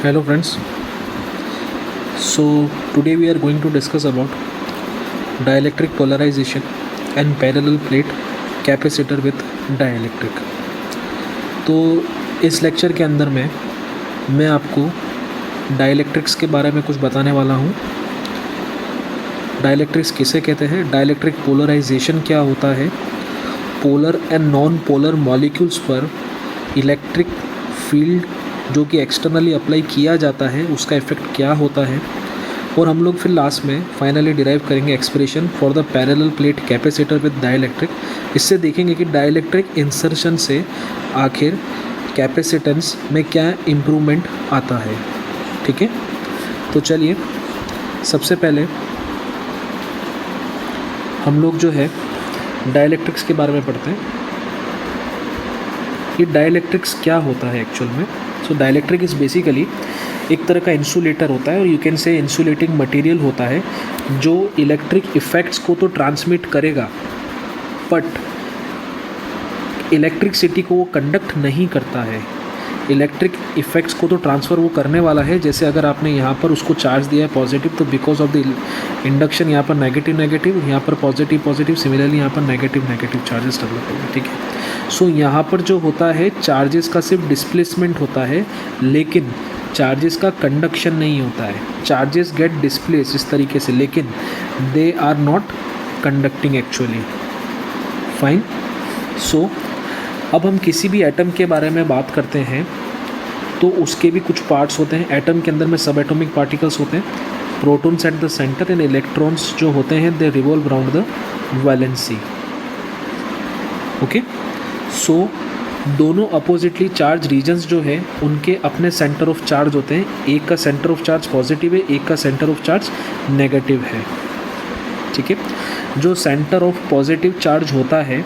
Hello friends. So today we are going to discuss about dielectric polarization and parallel plate capacitor with dielectric. तो इस lecture के अंदर में मैं आपको डाइलेक्ट्रिक्स के बारे में कुछ बताने वाला हूँ. डाइलेक्ट्रिक्स किसे कहते हैं, डाइलेक्ट्रिक पोलराइजेशन क्या होता है, polar and non polar molecules पर इलेक्ट्रिक फील्ड जो कि एक्सटर्नली अप्लाई किया जाता है उसका इफ़ेक्ट क्या होता है, और हम लोग फिर लास्ट में फाइनली डिराइव करेंगे expression for the parallel plate capacitor with dielectric. इससे देखेंगे कि डाइलेक्ट्रिक इंसर्शन से आखिर कैपेसिटेंस में क्या इम्प्रूवमेंट आता है. ठीक है, तो चलिए सबसे पहले हम लोग जो है डाइलेक्ट्रिक्स के बारे में पढ़ते हैं. ये डाइलेक्ट्रिक्स क्या होता है एक्चुअल में. सो डाइलेक्ट्रिक इज़ बेसिकली एक तरह का इंसुलेटर होता है, और you can say insulating material होता है जो इलेक्ट्रिक इफ़ेक्ट्स को तो ट्रांसमिट करेगा बट इलेक्ट्रिसिटी को वो कंडक्ट नहीं करता है. इलेक्ट्रिक इफ़ेक्ट्स को तो ट्रांसफ़र वो करने वाला है. जैसे अगर आपने यहाँ पर उसको चार्ज दिया है पॉजिटिव, तो बिकॉज ऑफ द इंडक्शन यहाँ पर नेगेटिव नेगेटिव, यहाँ पर पॉजिटिव पॉजिटिव, सिमिलरली यहाँ पर नेगेटिव नेगेटिव चार्जेस डेवलप होंगे. ठीक है, सो यहाँ पर जो होता है चार्जेस का सिर्फ डिस्प्लेसमेंट होता है, लेकिन चार्जेस का कंडक्शन नहीं होता है. चार्जेस गेट डिस्प्लेस इस तरीके से, लेकिन they are not conducting actually. Fine. So अब हम किसी भी एटम के बारे में बात करते हैं तो उसके भी कुछ पार्ट्स होते हैं. एटम के अंदर में सब एटॉमिक पार्टिकल्स होते हैं, protons at the centre and electrons जो होते हैं they revolve around the valency. Okay, so दोनों अपोजिटली चार्ज रीजन्स जो है उनके अपने सेंटर ऑफ चार्ज होते हैं. एक का सेंटर ऑफ चार्ज पॉजिटिव है, एक का सेंटर ऑफ चार्ज नेगेटिव है. ठीक है, जो सेंटर ऑफ पॉजिटिव चार्ज होता है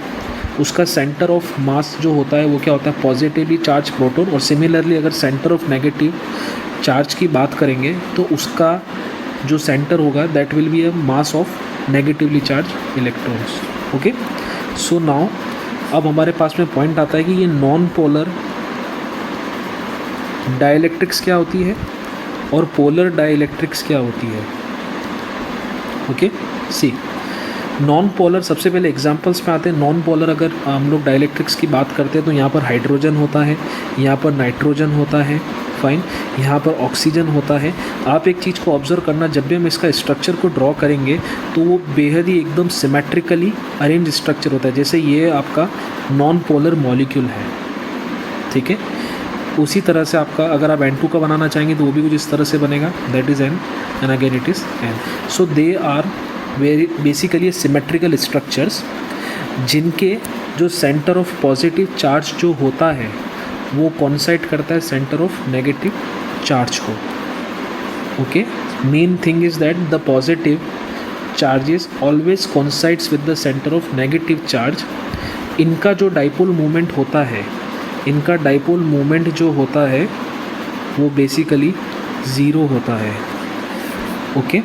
उसका सेंटर ऑफ मास जो होता है वो क्या होता है, पॉजिटिवली चार्ज प्रोटॉन. और सिमिलरली अगर सेंटर ऑफ नेगेटिव चार्ज की बात करेंगे तो उसका जो सेंटर होगा that will be a mass of negatively charge electrons. Okay, so now अब हमारे पास में पॉइंट आता है कि ये नॉन पोलर डाइलेक्ट्रिक्स क्या होती है और पोलर डाइलेक्ट्रिक्स क्या होती है. ओके, सी नॉन पोलर सबसे पहले एग्जांपल्स में आते हैं. नॉन पोलर अगर हम लोग डाइलेक्ट्रिक्स की बात करते हैं तो यहाँ पर हाइड्रोजन होता है, यहाँ पर नाइट्रोजन होता है. फाइन, यहाँ पर ऑक्सीजन होता है. आप एक चीज़ को ऑब्जर्व करना, जब भी हम इसका स्ट्रक्चर को ड्रॉ करेंगे तो वो बेहद ही एकदम सिमेट्रिकली अरेंज स्ट्रक्चर होता है. जैसे ये आपका नॉन पोलर मॉलिक्यूल है. ठीक है, उसी तरह से आपका अगर आप N2 का बनाना चाहेंगे तो वो भी कुछ इस तरह से बनेगा, that is N and again it is N. So they are very basically symmetrical structures जिनके जो सेंटर ऑफ पॉजिटिव चार्ज जो होता है वो कॉन्साइड करता है सेंटर ऑफ नेगेटिव चार्ज को. Okay, main thing is that the positive charges always coincides with the centre of negative charge. इनका जो डाइपोल मूवमेंट होता है, इनका डाइपोल मूवमेंट जो होता है वो बेसिकली ज़ीरो होता है. Okay,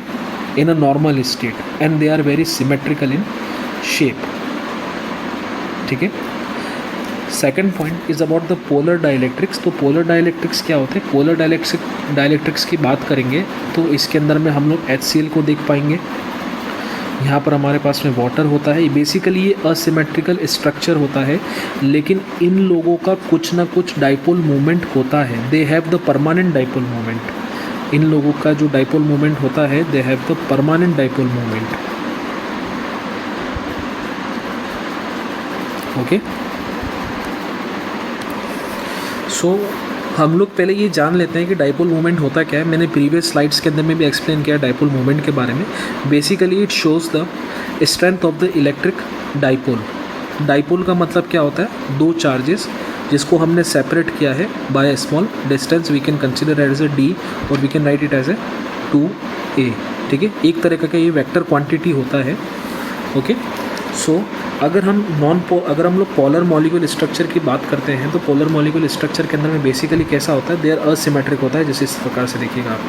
in a normal state and they are very symmetrical in shape. ठीक है, second point is about the polar dielectrics. तो पोलर डाइलेक्ट्रिक्स क्या होते हैं. पोलर डाइलेक्ट्रिक्स की बात करेंगे तो इसके अंदर में हम लोग HCl को देख पाएंगे. यहाँ पर हमारे पास में वाटर होता है. बेसिकली ये असिमेट्रिकल स्ट्रक्चर होता है, लेकिन इन लोगों का कुछ ना कुछ डाइपोल मूवमेंट होता है. They have the permanent dipole movement. इन लोगों का जो डाइपोल मूवमेंट होता है they have the permanent dipole movement. Okay, so हम लोग पहले ये जान लेते हैं कि डाइपोल मूवमेंट होता क्या है. मैंने प्रीवियस स्लाइड्स के अंदर में भी एक्सप्लेन किया डाइपोल मूवमेंट के बारे में. Basically it shows the strength of the electric dipole. Dipole का मतलब क्या होता है, दो चार्जेस जिसको हमने सेपरेट किया है by a small distance. We can consider as a D और we can write it as a 2A. ठीक है, एक तरह का ये वेक्टर क्वांटिटी होता है. ओके, सो अगर हम अगर हम लोग पोलर मॉलिक्यूल स्ट्रक्चर की बात करते हैं तो पोलर मॉलिक्यूल स्ट्रक्चर के अंदर में बेसिकली कैसा होता है, देयर असिमेट्रिक होता है. जैसे इस प्रकार से देखिएगा आप,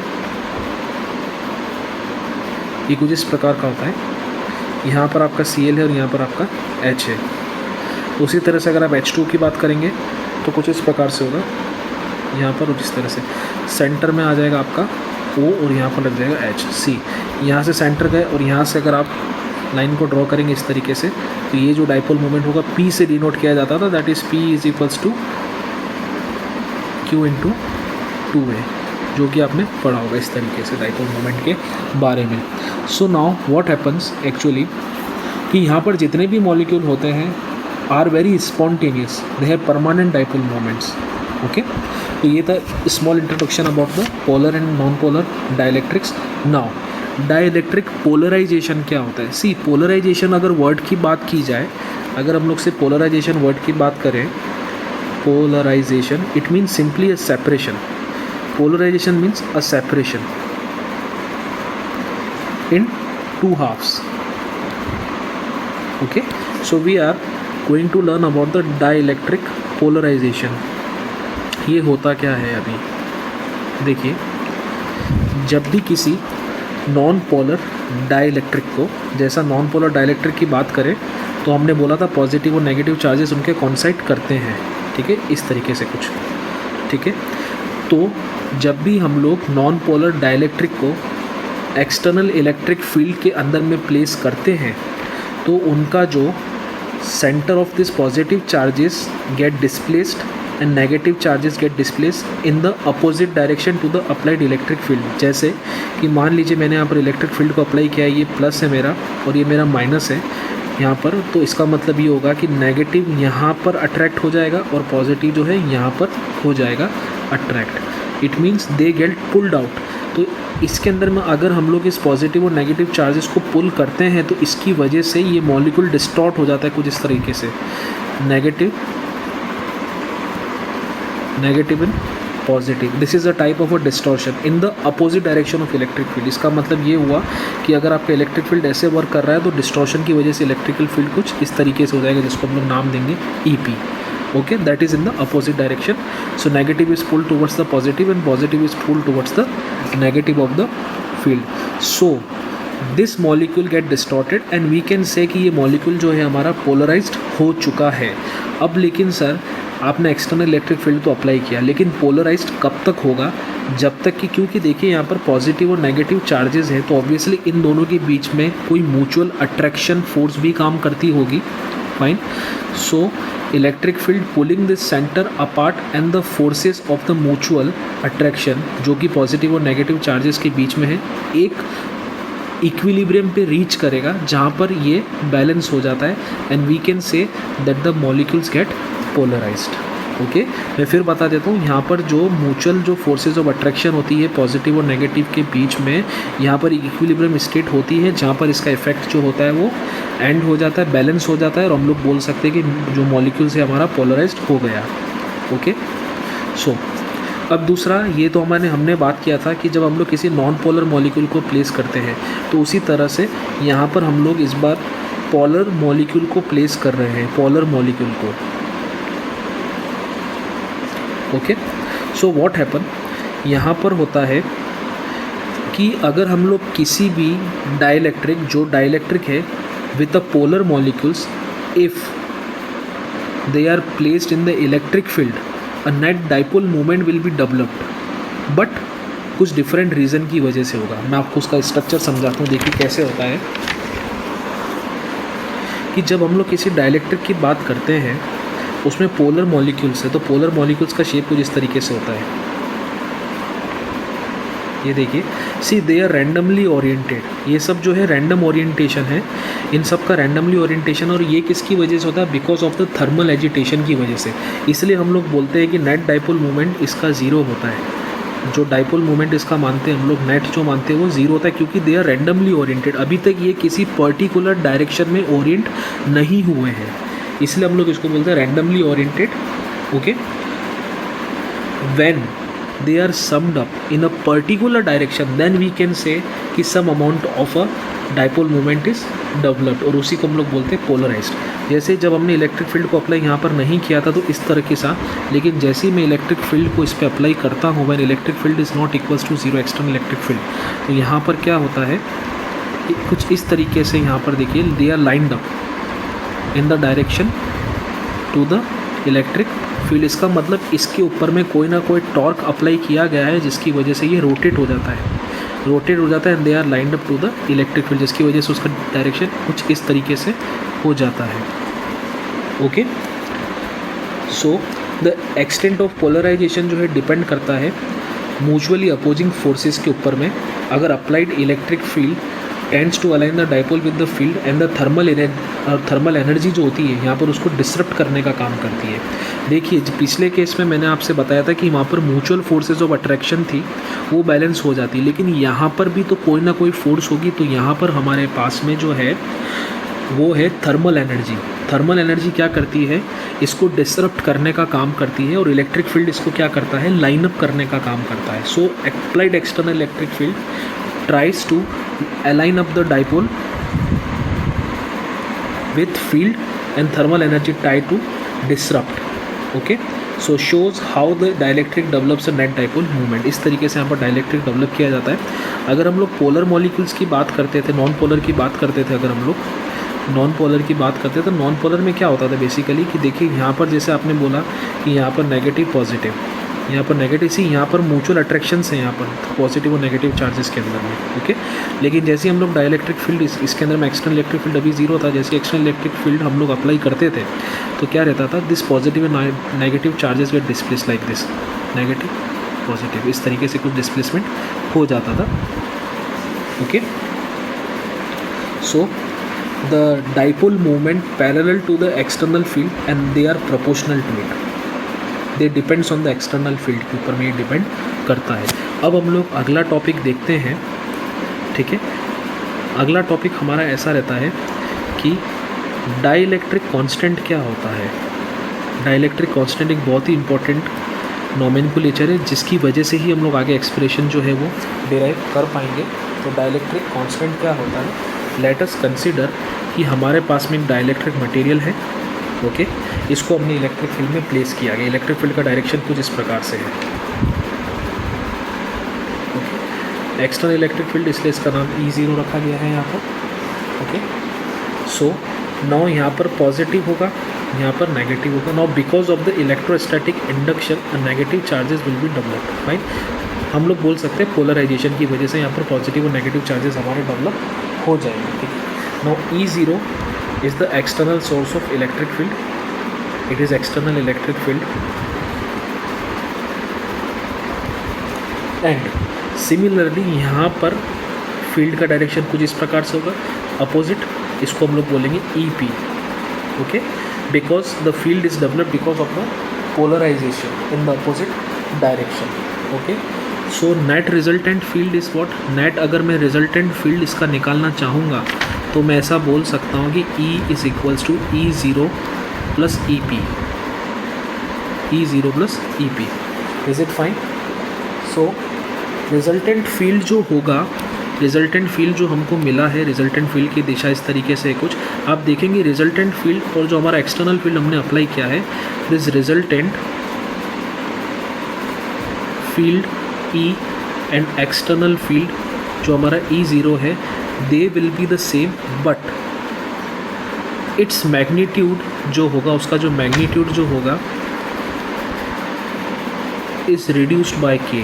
ये कुछ इस प्रकार का होता है. यहाँ पर आपका Cl है और यहाँ पर आपका H है. उसी तरह से अगर आप H2 की बात करेंगे तो कुछ इस प्रकार से होगा यहाँ पर और इस तरह से. सेंटर में आ जाएगा आपका O और यहाँ पर लग जाएगा H। सी यहाँ से सेंटर गए और यहाँ से अगर आप लाइन को ड्रॉ करेंगे इस तरीके से, तो ये जो डाइपोल मोमेंट होगा P से डिनोट किया जाता था, that is P is equals to Q into 2A, जो कि आपने पढ़ा होगा इस तरीके से डाइपोल मोमेंट के बारे में। So now what happens actually कि यहाँ पर जितने भी मॉलिक्यूल होते हैं are very spontaneous, they have permanent dipole moments. Okay, तो ये था small introduction about the polar and non polar dielectrics. Now dielectric polarization क्या होता है? सी पोलराइजेशन अगर वर्ड की बात की जाए, अगर हम लोग से पोलराइजेशन वर्ड की बात करें, polarization it means simply a separation. Polarization means a separation in two halves. Okay, so we are going to learn about the dielectric polarization. ये होता क्या है अभी देखिए, जब भी किसी नॉन पोलर डाइलेक्ट्रिक को, जैसा नॉन पोलर डाइलेक्ट्रिक की बात करें तो हमने बोला था पॉजिटिव और नेगेटिव चार्जेस उनके कॉन्साइड करते हैं, ठीक है, इस तरीके से कुछ, ठीक है। तो जब भी हम लोग नॉन पोलर डाइलेक्ट्रिक को एक्सटर्नल इलेक्ट्रिक फील्ड के अंदर में प्लेस करते हैं तो उनका जो centre of this positive charges get displaced and negative charges get displaced in the opposite direction to the applied electric field. जैसे कि मान लीजिए मैंने यहाँ पर इलेक्ट्रिक फील्ड को अप्लाई किया, ये प्लस है मेरा और ये मेरा माइनस है यहाँ पर, तो इसका मतलब ये होगा कि नेगेटिव यहाँ पर अट्रैक्ट हो जाएगा और पॉजिटिव जो है यहाँ पर हो जाएगा attract. It means they get pulled out. तो इसके अंदर में अगर हम लोग इस पॉजिटिव और नेगेटिव चार्जेस को पुल करते हैं तो इसकी वजह से ये मॉलिक्यूल डिस्टॉर्ट हो जाता है कुछ इस तरीके से, negative and positive. This is a type of a distortion in the opposite direction of electric field. इसका मतलब ये हुआ कि अगर आपका इलेक्ट्रिक फील्ड ऐसे वर्क कर रहा है तो डिस्टॉर्शन की वजह से इलेक्ट्रिकल फील्ड कुछ इस तरीके से हो जाएगा, जिसको हम लोग नाम देंगे EP। Okay, that is in the opposite direction. So negative is pulled towards the positive and positive is pulled towards the negative of the field. So this molecule get distorted and we can say कि ये molecule जो है हमारा polarized हो चुका है। अब लेकिन सर आपने एक्सटर्नल इलेक्ट्रिक फील्ड तो अप्लाई किया, लेकिन पोलराइज्ड कब तक होगा? जब तक कि, क्योंकि देखिए यहाँ पर पॉजिटिव और नेगेटिव चार्जेस हैं तो ऑब्वियसली इन दोनों के बीच में कोई म्यूचुअल अट्रैक्शन फोर्स भी काम करती होगी। Fine, so electric field pulling this centre apart and the forces of the mutual attraction जो कि पॉजिटिव और नेगेटिव चार्जेस के बीच में है, एक इक्विलिब्रियम पे रीच करेगा जहाँ पर ये बैलेंस हो जाता है and we can say that the molecules get polarized. Okay, मैं फिर बता देता हूँ, यहाँ पर जो म्यूचुअल जो फोर्सेस ऑफ अट्रैक्शन होती है पॉजिटिव और नेगेटिव के बीच में, यहाँ पर इक्विलिब्रियम स्टेट होती है जहाँ पर इसका इफेक्ट जो होता है वो एंड हो जाता है, बैलेंस हो जाता है और हम लोग बोल सकते हैं कि जो मॉलिक्यूल से हमारा पोलराइज्ड हो गया। ओके, सो अब दूसरा, ये तो हमने बात किया था कि जब हम लोग किसी नॉन पोलर मॉलिक्यूल को प्लेस करते हैं तो उसी तरह से यहाँ पर हम लोग इस बार पोलर मॉलिक्यूल को प्लेस कर रहे हैं, पोलर मॉलिक्यूल को। ओके, सो व्हाट हैपन, यहाँ पर होता है कि अगर हम लोग किसी भी डाइलेक्ट्रिक, जो डाइलेक्ट्रिक है with a polar molecules, if they are placed in the electric field, a net dipole moment will be developed, but कुछ डिफरेंट रीज़न की वजह से होगा। मैं आपको उसका स्ट्रक्चर समझाता हूँ। देखिए कैसे होता है कि जब हम लोग किसी डाइलेक्ट्रिक की बात करते हैं उसमें पोलर मॉलिक्यूल्स है, तो पोलर मॉलिक्यूल्स का शेप कुछ इस तरीके से होता है। ये देखिए, सी दे आर रैंडमली ओरिएंटेड, ये सब जो है रैंडम ओरिएंटेशन है, इन सब का रैंडमली ओरिएंटेशन। और ये किसकी वजह से होता है? Because of the thermal agitation की वजह से। इसलिए हम लोग बोलते हैं कि नेट डाइपोल मोमेंट इसका ज़ीरो होता है। जो डाइपोल मोमेंट इसका मानते हैं हम लोग, नेट जो मानते हैं वो ज़ीरो होता है, क्योंकि दे आर रैंडमली ओरिएंटेड। अभी तक ये किसी पर्टिकुलर डायरेक्शन में ओरिएंट नहीं हुए हैं, इसलिए हम लोग इसको बोलते हैं randomly oriented. Okay, when they are summed up in a particular direction, then we can say कि some amount of a dipole moment is developed, और उसी को हम लोग बोलते हैं polarized। जैसे जब हमने इलेक्ट्रिक फील्ड को अप्लाई यहाँ पर नहीं किया था तो इस तरह के साथ, लेकिन जैसे ही मैं इलेक्ट्रिक फील्ड को इस पर अप्लाई करता हूँ, when electric field is not equals to zero external electric field, तो यहाँ पर क्या होता है कुछ इस तरीके से। यहाँ पर देखिए, they are lined up in the direction to the electric field, इसका मतलब इसके ऊपर में कोई ना कोई टॉर्क अप्लाई किया गया है जिसकी वजह से ये रोटेट हो जाता है, and they are lined up to the electric field, जिसकी वजह से उसका डायरेक्शन कुछ इस तरीके से हो जाता है। Okay, so the extent of polarization जो है डिपेंड करता है म्यूचुअली अपोजिंग फोर्सेस के ऊपर में। अगर applied electric field tends to align the dipole with the field and the thermal energy जो होती है यहाँ पर उसको डिसरप्ट करने का काम करती है। देखिए पिछले केस में मैंने आपसे बताया था कि वहाँ पर म्यूचुअल फोर्सेज ऑफ अट्रैक्शन थी वो बैलेंस हो जाती, लेकिन यहाँ पर भी तो कोई ना कोई फोर्स होगी। तो यहाँ पर हमारे पास में जो है वो है थर्मल एनर्जी। थर्मल एनर्जी क्या करती है, इसको डिसरप्ट करने का काम करती है, और इलेक्ट्रिक फील्ड इसको क्या करता है, लाइन अप करने का काम करता है। So applied external electric field tries to align up the dipole with field and thermal energy tied to disrupt. Okay, so shows how the dielectric develops a net dipole moment. इस तरीके से यहाँ पर डाइलेक्ट्रिक डेवलप किया जाता है। अगर हम लोग पोलर मॉलिक्यूल्स की बात करते थे, नॉन पोलर की बात करते थे, अगर हम लोग नॉन पोलर की बात करते तो नॉन पोलर में क्या होता था बेसिकली कि देखिए यहाँ पर जैसे आपने बोला कि यहाँ पर नेगेटिव पॉजिटिव, यहाँ पर नेगेटिव, सी यहाँ पर म्यूचुअल अट्रैक्शंस हैं यहाँ पर पॉजिटिव और नेगेटिव चार्जेस के अंदर में। ओके, लेकिन जैसे हम लोग डाइलेक्ट्रिक फील्ड इसके अंदर में एक्सटर्नल इलेक्ट्रिक फील्ड अभी जीरो था, जैसे एक्सटर्नल इलेक्ट्रिक फील्ड हम लोग अप्लाई करते थे तो क्या रहता था, this positive and negative charges get displace like this, negative positive, इस तरीके से कुछ डिस्प्लेसमेंट हो जाता था। Okay, so the dipole movement parallel to the external field and they are proportional to it, they depends on the external field के ऊपर में ये डिपेंड करता है। अब हम लोग अगला टॉपिक देखते हैं। ठीक है, अगला टॉपिक हमारा ऐसा रहता है कि डाइलेक्ट्रिक कांस्टेंट क्या होता है। डाइलेक्ट्रिक कांस्टेंट एक बहुत ही इंपॉर्टेंट नोमेनक्लेचर है जिसकी वजह से ही हम लोग आगे एक्सप्रेशन जो है वो डिराइव कर पाएंगे। तो डाइलेक्ट्रिक कांस्टेंट क्या होता है, लेट अस कंसीडर कि हमारे पास में एक डाइलेक्ट्रिक मटेरियल है। ओके, इसको हमने इलेक्ट्रिक फील्ड में प्लेस किया गया। इलेक्ट्रिक फील्ड का डायरेक्शन कुछ इस प्रकार से है। ओके, एक्सटर्नल इलेक्ट्रिक फील्ड इसलिए इसका नाम E0 रखा गया है यहाँ पर। ओके, सो नाउ यहाँ पर पॉजिटिव होगा, यहाँ पर नेगेटिव होगा। Now because of the electrostatic induction negative charges will be developed. Fine, हम लोग बोल सकते हैं पोलराइजेशन की वजह से यहाँ पर पॉजिटिव और नेगेटिव चार्जेस हमारे डेवलप हो जाएंगे। ठीक है, now E0 is the external source of electric field. It is external electric field, and similarly यहाँ पर फील्ड का डायरेक्शन कुछ इस प्रकार से होगा, अपोजिट, इसको हम लोग बोलेंगे EP. Okay, because the field is developed because of the polarization in the opposite direction. Okay, so net resultant field is what, net अगर मैं रिजल्टेंट फील्ड इसका निकालना चाहूँगा तो मैं ऐसा बोल सकता हूँ कि E is equals to E0 plus EP, E0 plus EP। Is it fine? So resultant field जो होगा, रिजल्टेंट फील्ड जो हमको मिला है, रिजल्टेंट फील्ड की दिशा इस तरीके से कुछ आप देखेंगे। रिजल्टेंट फील्ड और जो हमारा एक्सटर्नल फील्ड हमने अप्लाई किया है, this resultant field E and external field जो हमारा E0 है, they will be the same, but its magnitude जो होगा, उसका जो मैग्नीट्यूड जो होगा is reduced by K,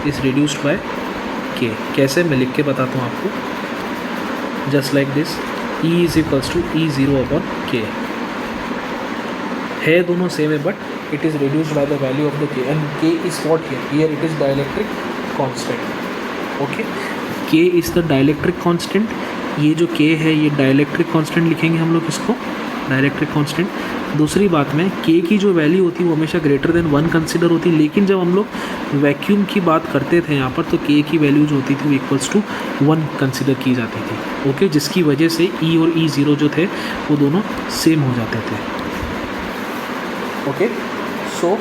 is reduced by K। कैसे, मैं लिख के बताता हूँ आपको। Just like this, E is equals to E0 upon K है, दोनों सेम है, but it is reduced by the value of the K, and K is what here it is dielectric constant. Okay, K is the dielectric constant. ये जो K है ये dielectric constant लिखेंगे हम लोग इसको, डाइलेक्ट्रिक कांस्टेंट। दूसरी बात में K की जो वैल्यू होती है वो हमेशा ग्रेटर देन 1 कंसिडर होती है, लेकिन जब हम लोग वैक्यूम की बात करते थे यहाँ पर तो K की वैल्यू जो होती थी वो इक्वल्स टू 1 कंसिडर की जाती थी। ओके, जिसकी वजह से E और E0 जो थे वो दोनों सेम हो जाते थे। ओके, सो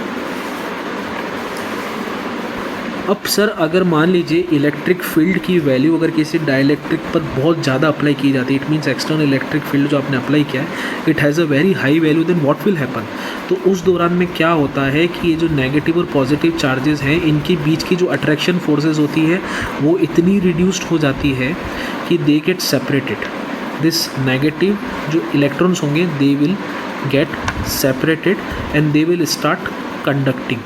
अब सर अगर मान लीजिए इलेक्ट्रिक फील्ड की वैल्यू अगर किसी डाइलेक्ट्रिक पर बहुत ज़्यादा अप्लाई की जाती है, it means external electric field जो आपने अप्लाई किया है it has a very high value, then what will happen. तो उस दौरान में क्या होता है कि ये जो नेगेटिव और पॉजिटिव चार्जेस हैं इनके बीच की जो अट्रैक्शन फोर्सेस होती है वो इतनी रिड्यूस्ड हो जाती है कि they get separated. This negative जो इलेक्ट्रॉन्स होंगे they will get separated and they will start conducting.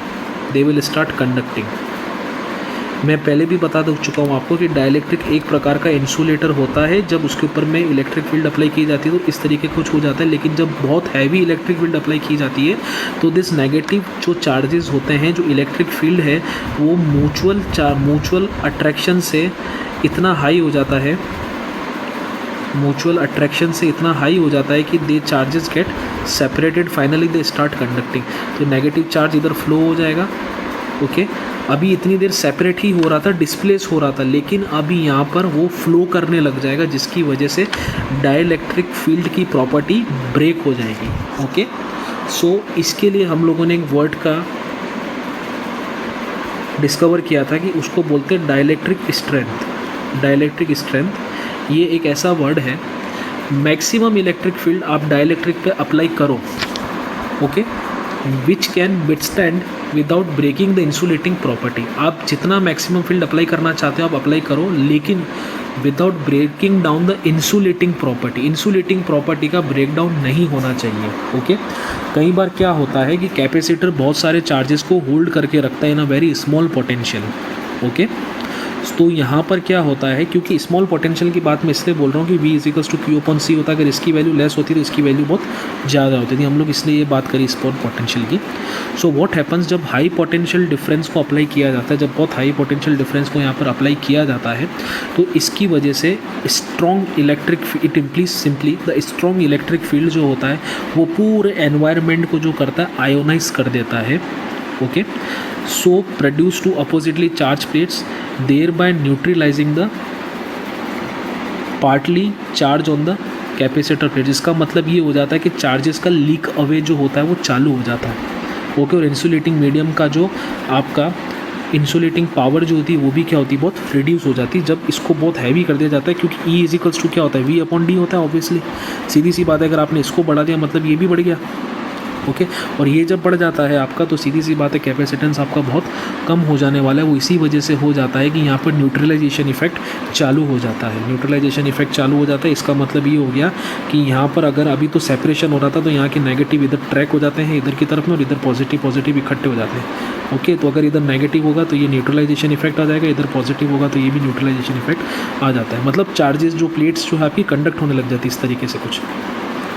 मैं पहले भी बता चुका हूँ आपको कि डाइलेक्ट्रिक एक प्रकार का इंसुलेटर होता है। जब उसके ऊपर में इलेक्ट्रिक फील्ड अप्लाई की जाती है तो इस तरीके कुछ हो जाता है, लेकिन जब बहुत हैवी इलेक्ट्रिक फील्ड अप्लाई की जाती है तो दिस नेगेटिव जो चार्जेस होते हैं, जो इलेक्ट्रिक फील्ड है वो म्यूचुअल अट्रैक्शन से इतना हाई हो जाता है, कि they charges get separated, finally they start conducting. तो नेगेटिव चार्ज इधर फ्लो हो जाएगा। ओके, अभी इतनी देर सेपरेट ही हो रहा था, डिस्प्लेस हो रहा था, लेकिन अभी यहाँ पर वो फ्लो करने लग जाएगा, जिसकी वजह से डाइलेक्ट्रिक फील्ड की प्रॉपर्टी ब्रेक हो जाएगी। ओके, सो इसके लिए हम लोगों ने एक वर्ड का डिस्कवर किया था कि उसको बोलते हैं डाइलेक्ट्रिक स्ट्रेंथ। ये एक ऐसा वर्ड है, मैक्सिमम इलेक्ट्रिक फील्ड आप डाइलेक्ट्रिक पे अप्लाई करो, okay, which can withstand without breaking the insulating property. आप जितना मैक्सिमम फील्ड अप्लाई करना चाहते हो आप अप्लाई करो, लेकिन without breaking down the insulating property का ब्रेक डाउन नहीं होना चाहिए। ओके, कई बार क्या होता है कि कैपेसिटर बहुत सारे चार्जेस को होल्ड करके रखता है in a very small potential. Okay, तो यहाँ पर क्या होता है, क्योंकि स्मॉल पोटेंशियल की बात मैं इसलिए बोल रहा हूँ कि V=Q/C होता है। अगर इसकी वैल्यू लेस होती तो इसकी वैल्यू बहुत ज़्यादा होती थी, हम लोग इसलिए ये बात करी स्मॉल पोटेंशियल की। सो व्हाट हैपन्स, जब हाई पोटेंशियल डिफरेंस को अप्लाई किया जाता है, जब बहुत हाई पोटेंशियल डिफरेंस को यहाँ पर अप्लाई किया जाता है, तो इसकी वजह से स्ट्रॉन्ग इलेक्ट्रिक फील्ड जो होता है वो पूरे एनवायरनमेंट को जो करता है आयोनाइज कर देता है। Okay, so produce two oppositely charge plates, thereby neutralizing the partly charge on the capacitor plate. जिसका मतलब ये हो जाता है कि चार्जेस का लीक अवे जो होता है वो चालू हो जाता है। ओके, और इंसुलेटिंग मीडियम का जो आपका इंसुलेटिंग पावर जो होती है वो भी क्या होती है, बहुत रिड्यूस हो जाती है जब इसको बहुत हैवी कर दिया जाता है, क्योंकि E= क्या होता है, V/D होता है। ऑब्वियसली सीधी सी बात है, अगर आपने इसको बढ़ा दिया मतलब ये भी बढ़ गया। ओके, और ये जब बढ़ जाता है आपका, तो सीधी सी बात है कैपेसिटेंस आपका बहुत कम हो जाने वाला है। वो इसी वजह से हो जाता है कि यहाँ पर न्यूट्रलाइजेशन इफेक्ट चालू हो जाता है। इसका मतलब ये हो गया कि यहाँ पर अगर अभी तो सेपरेशन हो रहा था तो यहाँ के नेगेटिव इधर ट्रैक हो जाते हैं इधर की तरफ में, और इधर पॉजिटिव इकट्ठे हो जाते हैं। ओके, तो अगर इधर नेगेटिव होगा तो ये न्यूट्रलाइजेशन इफेक्ट आ जाएगा, इधर पॉजिटिव होगा तो ये भी न्यूट्रलाइजेशन इफेक्ट आ जाता है। मतलब चार्जेस जो प्लेट्स जो है आपकी कंडक्ट होने लग जाती है इस तरीके से कुछ।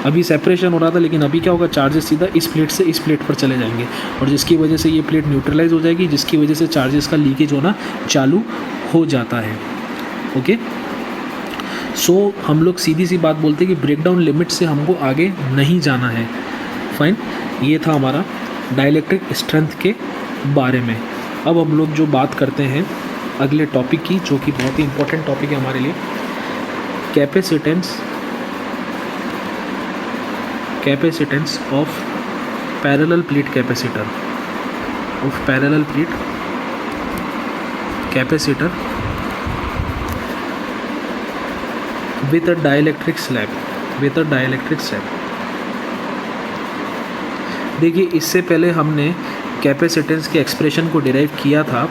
अभी सेपरेशन हो रहा था, लेकिन अभी क्या होगा, चार्जेस सीधा इस प्लेट से इस प्लेट पर चले जाएंगे, और जिसकी वजह से ये प्लेट न्यूट्रलाइज हो जाएगी, जिसकी वजह से चार्जेस का लीकेज होना चालू हो जाता है। ओके, सो हम लोग सीधी सी बात बोलते हैं कि ब्रेकडाउन लिमिट से हमको आगे नहीं जाना है। फाइन, ये था हमारा डाइलेक्ट्रिक स्ट्रेंथ के बारे में। अब हम लोग जो बात करते हैं अगले टॉपिक की, जो कि बहुत ही इंपॉर्टेंट टॉपिक है हमारे लिए, capacitance of parallel plate capacitor with a dielectric slab। देखिए, इससे पहले हमने कैपेसिटेंस के एक्सप्रेशन को डिराइव किया था,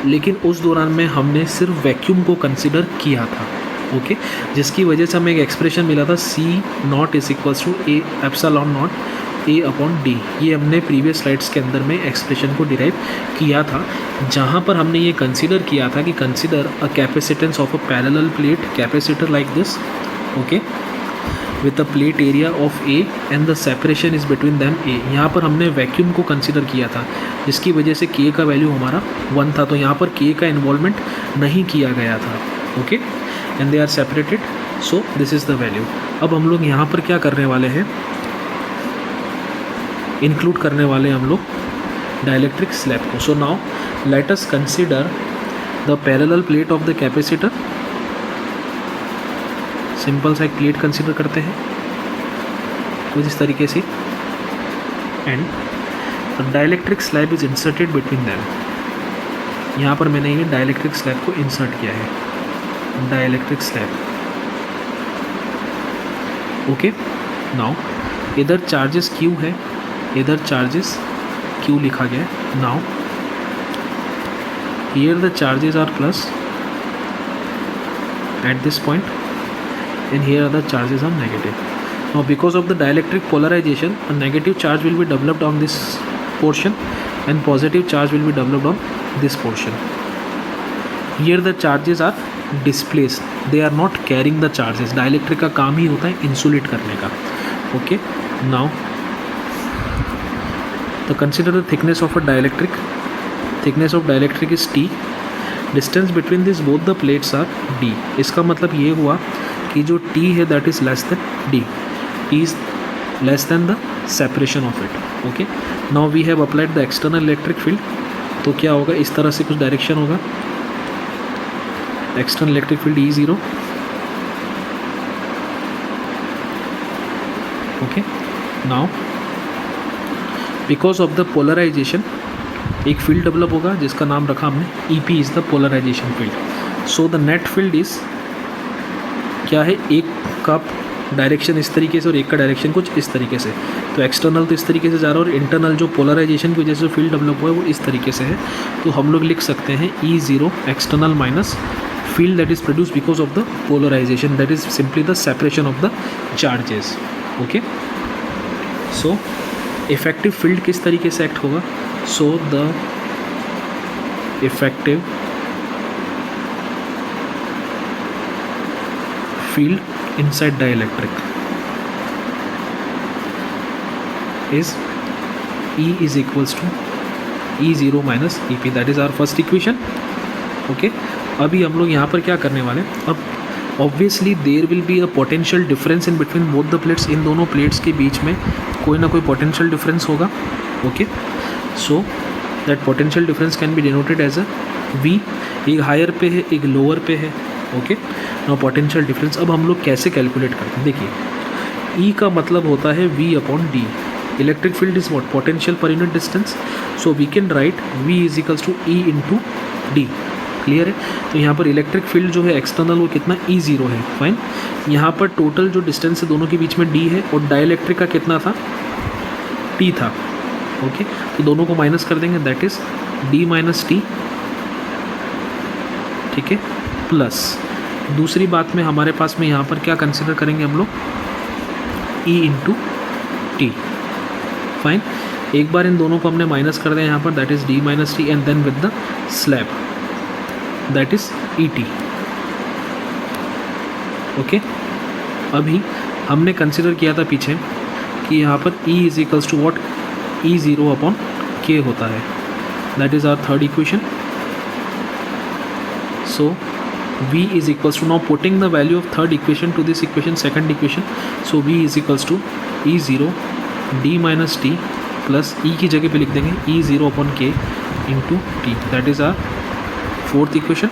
लेकिन उस दौरान में हमने सिर्फ वैक्यूम को कंसिडर किया था। ओके, जिसकी वजह से हमें एक एक्सप्रेशन मिला था C0=A/0 ये हमने प्रीवियस स्लाइड्स के अंदर में एक्सप्रेशन को डिराइव किया था, जहाँ पर हमने ये कंसीडर किया था कि consider a capacitance of a parallel plate capacitor like this, okay, with a plate area of A and the separation is between them A। यहाँ पर हमने वैक्यूम को कंसीडर किया था, जिसकी वजह से K का वैल्यू हमारा 1 था, तो यहाँ पर K का इन्वॉल्वमेंट नहीं किया गया था। Okay, and they are separated, so this is the value. अब हम लोग यहाँ पर क्या करने वाले हैं, इंक्लूड करने वाले हम लोग डाइलेक्ट्रिक स्लैब को। So now let us consider the parallel plate of the capacitor. Simple सा एक प्लेट कंसीडर करते हैं कुछ इस तरीके से, and dielectric slab is inserted between them. यहाँ पर मैंने ये डाइलेक्ट्रिक स्लैब को इंसर्ट किया है, डाइलेक्ट्रिक स्लैब। ओके, नाउ इधर चार्जेस Q है, इधर चार्जेस Q लिखा गया है। Now here the charges are plus at this point, and here are the charges are negative। Now because of the dielectric polarization, a negative charge will be developed on this portion and positive charge will be developed on this portion. Here the charges are displaced, they are not carrying the charges. Dielectric का काम ही होता है insulate करने का. Okay, now तो consider the thickness of a dielectric. Thickness of dielectric is T. Distance between this both the plates are D. इसका मतलब ये हुआ कि जो T है that is less than D. T is less than the separation of it. Okay. Now we have applied the external electric field. तो क्या होगा, इस तरह से कुछ डायरेक्शन होगा. External electric field E0. Okay. Now because of the polarization एक field develop होगा जिसका नाम रखा हमने EP is the polarization field. So the net field is क्या है, एक का डायरेक्शन इस तरीके से और एक का डायरेक्शन कुछ इस तरीके से. तो एक्सटर्नल तो इस तरीके से जा रहा है और इंटरनल जो पोलराइजेशन की वजह से फील्ड डेवलप हुआ है वो इस तरीके से है. तो हम लोग लिख सकते हैं E0 external minus field that is produce because of the polarization, that is simply the separation of the charges. Okay, so effective field किस तरीके से एक्ट होगा. So the effective field inside dielectric is E is equals to E0 minus EP. That is our first equation. Okay. अभी हम लोग यहाँ पर क्या करने वाले हैं. अब obviously there will be a potential difference in between both the plates. इन दोनों प्लेट्स के बीच में कोई ना कोई पोटेंशियल डिफरेंस होगा. Okay, so that potential difference can be denoted as a V. एक हायर पे है, एक लोअर पे है. ओके, नाउ पोटेंशियल डिफरेंस अब हम लोग कैसे कैलकुलेट करते हैं. देखिए, E का मतलब होता है V upon D. Electric field is what, potential per unit distance. So we can write V is equals to E into D. Clear है. तो यहाँ पर इलेक्ट्रिक फील्ड जो है एक्सटर्नल वो कितना E0 है. फाइन. यहाँ पर टोटल जो डिस्टेंस है दोनों के बीच में D है और डाइलेक्ट्रिक का कितना था, T था. ओके, तो दोनों को माइनस कर देंगे, that is D minus T. ठीक है, प्लस दूसरी बात में हमारे पास में यहाँ पर क्या कंसिडर करेंगे हम लोग, E इंटू T. फाइन. एक बार इन दोनों को हमने माइनस कर दिया यहाँ पर, that is D minus T and then with the slab that is ET. Okay, अभी हमने कंसिडर किया था पीछे कि यहाँ पर E is equals to what, E0 upon K होता है. That is our third equation. So V is equals to, now putting the value of third equation to this equation, second equation. So V is equals to E0 D minus T plus E की जगह पे लिख देंगे E0 upon K into T. That is our fourth equation.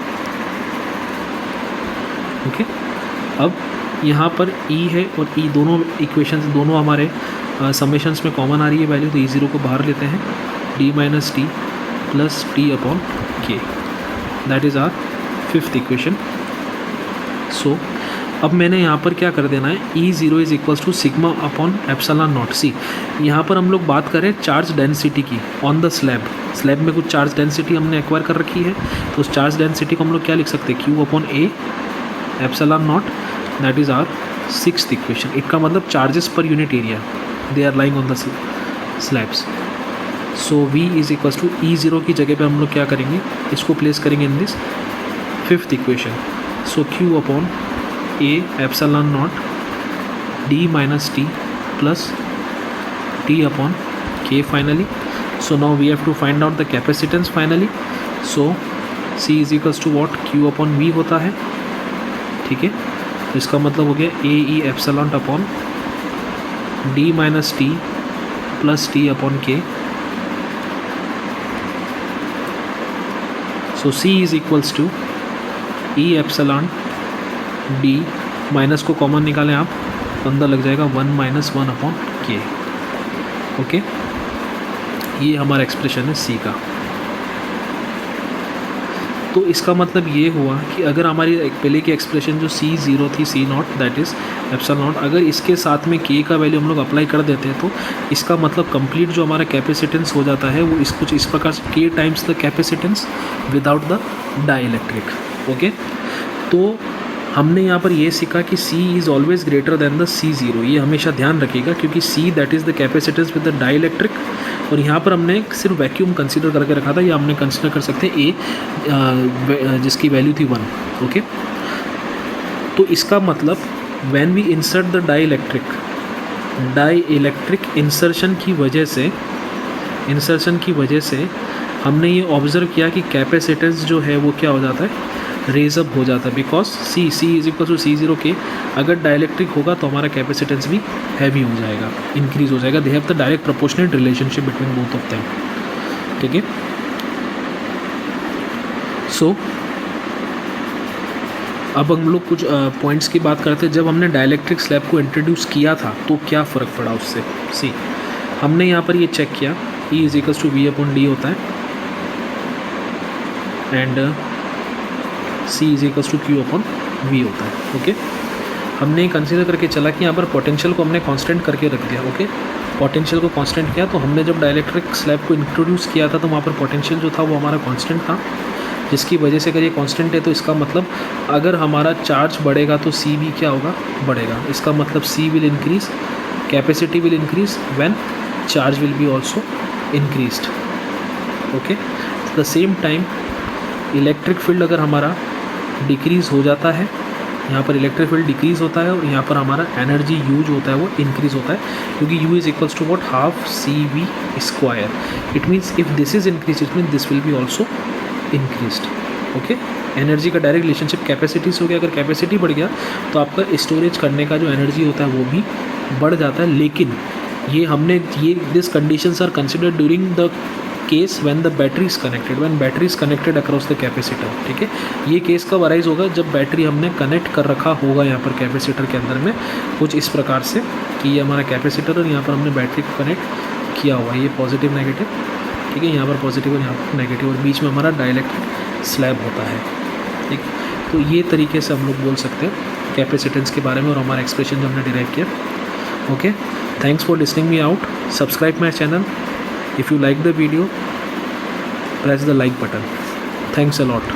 Okay. अब यहाँ पर E है और E दोनों इक्वेशंस दोनों हमारे समेशंस में कॉमन आ रही है वैल्यू. तो E0 को बाहर लेते हैं, D minus T plus T upon K. That is our fifth equation. So अब मैंने यहाँ पर क्या कर देना है, E0 is equals to sigma upon epsilon naught. See यहाँ पर हम लोग बात करें चार्ज डेंसिटी की ऑन द स्लैब. स्लैब में कुछ चार्ज डेंसिटी हमने एक्वायर कर रखी है, तो उस चार्ज डेंसिटी को हम लोग क्या लिख सकते हैं, Q upon A epsilon naught. That is our sixth equation. इसका मतलब charges per unit area they are lying on the slabs. So V is equals to E0 की जगह पे हम लोग क्या करेंगे, इसको प्लेस करेंगे in this fifth equation. So Q upon A epsilon naught D minus T plus T upon K finally. So now we have to find out the capacitance finally. So C is equals to what, Q upon V होता है. ठीक है, तो इसका मतलब हो गया A E epsilon upon D minus T plus T upon K. So C is equals to E epsilon D minus को कॉमन निकालें आप, अंदर लग जाएगा 1 माइनस 1 अपॉन K. ओके, ये हमारा एक्सप्रेशन है C का. तो इसका मतलब ये हुआ कि अगर हमारी पहले की एक्सप्रेशन जो C0 थी, C0 that is epsilon not, अगर इसके साथ में K का वैल्यू हम लोग अप्लाई कर देते हैं तो इसका मतलब कंप्लीट जो हमारा कैपेसिटेंस हो जाता है वो इस कुछ इस प्रकार से K times the capacitance without the dielectric. Okay, तो हमने यहाँ पर ये सीखा कि C is always greater than the C0, ये हमेशा ध्यान रखिएगा, क्योंकि C that is the capacitance with the dielectric, और यहाँ पर हमने सिर्फ वैक्यूम कंसीडर करके रखा था, या हमने कंसीडर कर सकते हैं A जिसकी वैल्यू थी 1। ओके, तो इसका मतलब when we insert the dielectric insertion की वजह से हमने ये ऑब्ज़र्व किया कि कैपेसिटेंस जो है वो क्या हो जाता है, रेज अप हो जाता है, because C is equal to C0 के अगर डाइलेक्ट्रिक होगा तो हमारा कैपेसिटेंस भी हैवी हो जाएगा, इंक्रीज हो जाएगा। दे have the direct proportional relationship between both of them. ठीक है, सो अब हम लोग कुछ पॉइंट्स की बात करते हैं। जब हमने डाइलेक्ट्रिक स्लैब को इंट्रोड्यूस किया था तो क्या फ़र्क पड़ा उससे। सी, हमने यहाँ पर ये चेक किया E is equals to V/D होता है and C is equals to Q/V होता है। ओके, हमने कंसीडर करके चला कि यहाँ पर पोटेंशियल को हमने कांस्टेंट करके रख दिया। ओके, पोटेंशियल को कांस्टेंट किया, तो हमने जब डाइलेक्ट्रिक स्लैब को इंट्रोड्यूस किया था तो वहाँ पर पोटेंशियल जो था वो हमारा कांस्टेंट था, जिसकी वजह से अगर ये कांस्टेंट है तो इसका मतलब अगर हमारा चार्ज बढ़ेगा तो C भी क्या होगा, बढ़ेगा। इसका मतलब C will increase, capacity will increase when charge will be also increased. Okay, the same time electric field अगर हमारा डिक्रीज़ हो जाता है, यहाँ पर इलेक्ट्रिक फील्ड डिक्रीज़ होता है और यहाँ पर हमारा एनर्जी यूज होता है वो इंक्रीज़ होता है, क्योंकि U is equals to what, half CV²। It means if this is increase it mean this will be also increased. Okay, energy का डायरेक्ट रिलेशनशिप कैपेसिटी से हो गया। अगर कैपेसिटी बढ़ गया तो आपका स्टोरेज करने का जो एनर्जी होता है वो भी बढ़ जाता है। लेकिन ये हमने ये this conditions are considered during the case when the battery is connected, when battery is connected across the capacitor. ठीक है, ये केस कब अराइज होगा, जब बैटरी हमने कनेक्ट कर रखा होगा यहाँ पर कैपेसिटर के अंदर में कुछ इस प्रकार से कि ये हमारा कैपेसिटर और यहाँ पर हमने बैटरी को कनेक्ट किया हुआ है, ये पॉजिटिव नेगेटिव। ठीक है, यहाँ पर पॉजिटिव और यहाँ पर नेगेटिव, और बीच में हमारा डाइलेक्ट्रिक स्लैब होता है। ठीक, तो ये तरीके से हम लोग बोल सकते हैं कैपेसिटेंस के बारे में और हमारा एक्सप्रेशन जो हमने डिराइव किया। Okay, thanks for listening me out, subscribe my channel. If you like the video, press the like button. Thanks a lot.